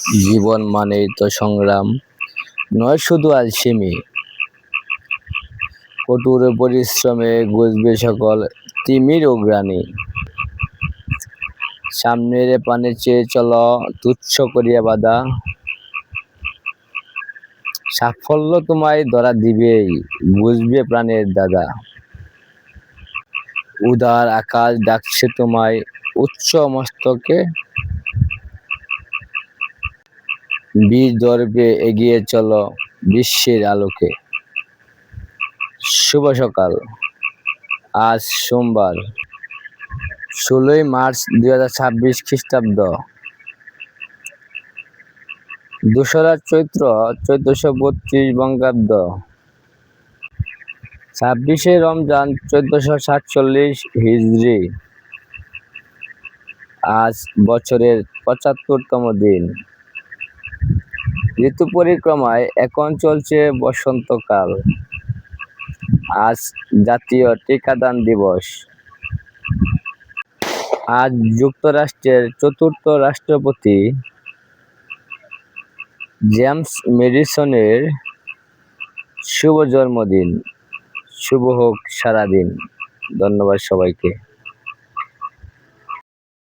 জীবন মানেই তো সংগ্রাম, নয় শুধু আলসেমি। কঠোর পরিশ্রমে গজবে সকল তিমির অগ্রাণী। সামনের পানে চেয়ে চলো, তুচ্ছ করিয়া বাধা। সাফল্য তোমায় ধরা দিবেই, বুঝবে প্রাণের দাদা। উদার আকাশ ডাকছে তোমায় উচ্চ মস্তকে। বীর দর্পে এগিয়ে চলো বিশ্বের আলোকে। শুভ সকাল। আজ সোমবার 16ই মার্চ 2026 খ্রিস্টাব্দ, দোসরা চৈত্র 1432 বঙ্গাব্দ, 26শে রমজান 1447 হিজরি। আজ বছরের 75তম দিন। ঋতু পরিক্রমায় এখন চলছে বসন্তকাল। আজ জাতীয় টিকাদান দিবস। আজ যুক্তরাষ্ট্রের চতুর্থ রাষ্ট্রপতি জেমস ম্যাডিসনের শুভ জন্মদিন। শুভ হোক সারাদিন। ধন্যবাদ সবাইকে।